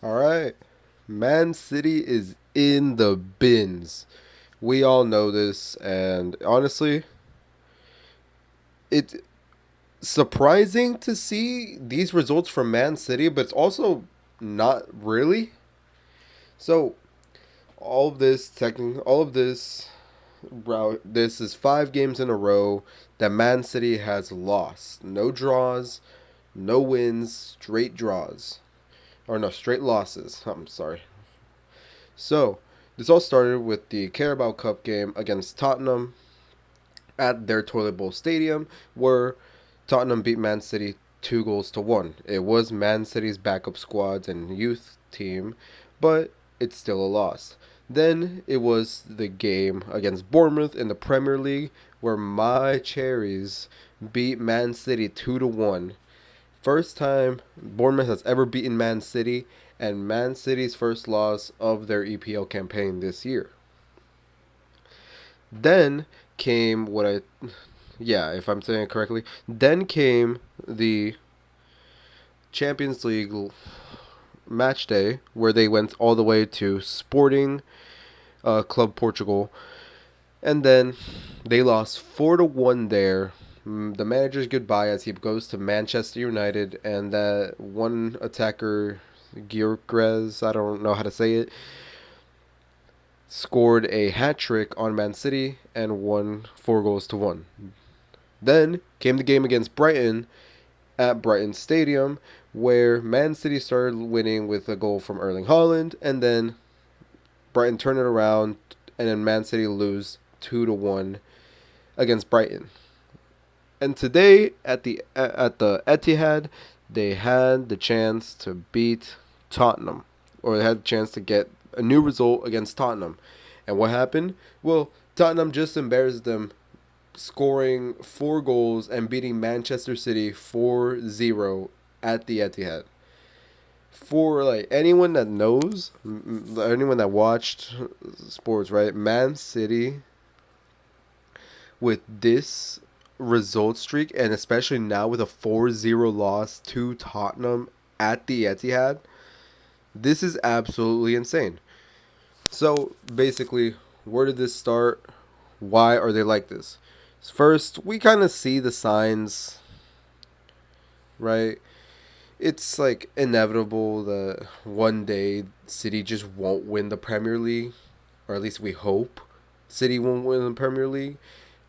All right. Man City is in the bins. We all know this, and honestly, it's surprising to see these results from Man City, but it's also not really. So, all of this route, this is 5 games in a row that Man City has lost. No draws, no wins, straight draws. Or no, straight losses. I'm sorry. So, this all started with the Carabao Cup game against Tottenham at their Toilet Bowl Stadium, where Tottenham beat Man City 2 goals to 1. It was Man City's backup squads and youth team, but it's still a loss. Then it was the game against Bournemouth in the Premier League, where my Cherries beat Man City 2-1. First time Bournemouth has ever beaten Man City, and Man City's first loss of their EPL campaign this year. Then came yeah, if I'm saying it correctly, then came the Champions League match day where they went all the way to Sporting Club Portugal, and then they lost 4-1 there. The manager's goodbye as he goes to Manchester United, and that one attacker, Gyökeres, I don't know how to say it, scored a hat trick on Man City and won 4 goals to 1. Then came the game against Brighton at Brighton Stadium, where Man City started winning with a goal from Erling Haaland, and then Brighton turned it around, and then Man City lose 2-1 against Brighton. And today at the Etihad, they had the chance to beat Tottenham, or they had the chance to get a new result against Tottenham. And what happened? Well, Tottenham just embarrassed them, scoring 4 goals and beating Manchester City 4-0 at the Etihad. For like anyone that knows, anyone that watched sports, right? Man City with this result streak, and especially now with a 4-0 loss to Tottenham at the Etihad, this is absolutely insane. So basically, where did this start? Why are they like this? First, we kind of see the signs, right? It's like inevitable that one day City just won't win the Premier League, or at least we hope City won't win the Premier League.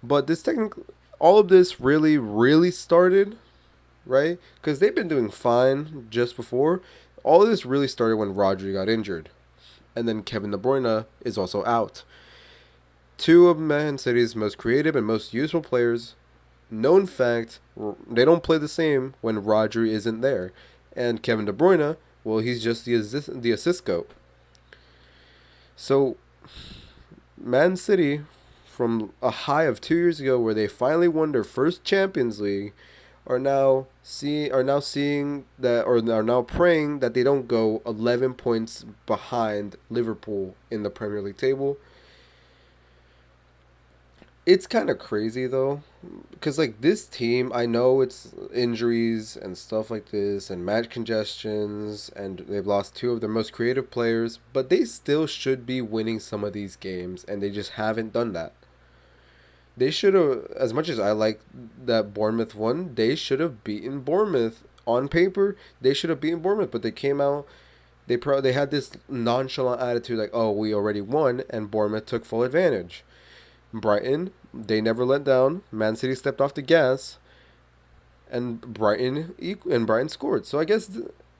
But this technically, all of this really started, right? Because they've been doing fine just before. All of this really started when Rodri got injured, and then Kevin De Bruyne is also out. Two of Man City's most creative and most useful players. Known fact, they don't play the same when Rodri isn't there, and Kevin De Bruyne, well, he's just the assist goat. So Man City, from a high of 2 years ago, where they finally won their first Champions League, are now seeing that, or are now praying that they don't go 11 points behind Liverpool in the Premier League table. It's kind of crazy though, because like this team, I know it's injuries and stuff like this, and match congestions, and they've lost two of their most creative players, but they still should be winning some of these games, and they just haven't done that. They should have, as much as I like that Bournemouth won, they should have beaten Bournemouth. On paper, they should have beaten Bournemouth, but they came out. They had this nonchalant attitude, like, oh, we already won, and Bournemouth took full advantage. Brighton, they never let down. Man City stepped off the gas, and Brighton scored. So I guess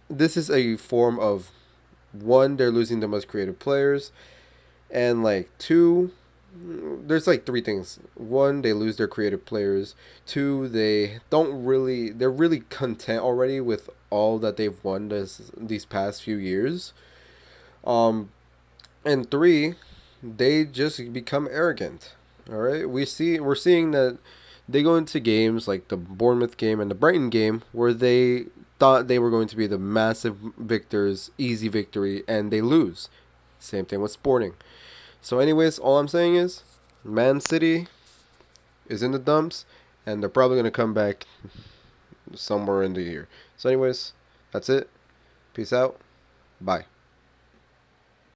this is a form of, one, they're losing the most creative players, and like two, there's like three things. One, they lose their creative players. Two, they're really content already with all that they've won these past few years. Um, and three, they just become arrogant. All right, we're seeing that they go into games like the Bournemouth game and the Brighton game where they thought they were going to be the massive victors, easy victory, and they lose. Same thing with Sporting. So, anyways, all I'm saying is, Man City is in the dumps, and they're probably gonna come back somewhere in the year. So, anyways, that's it. Peace out. Bye.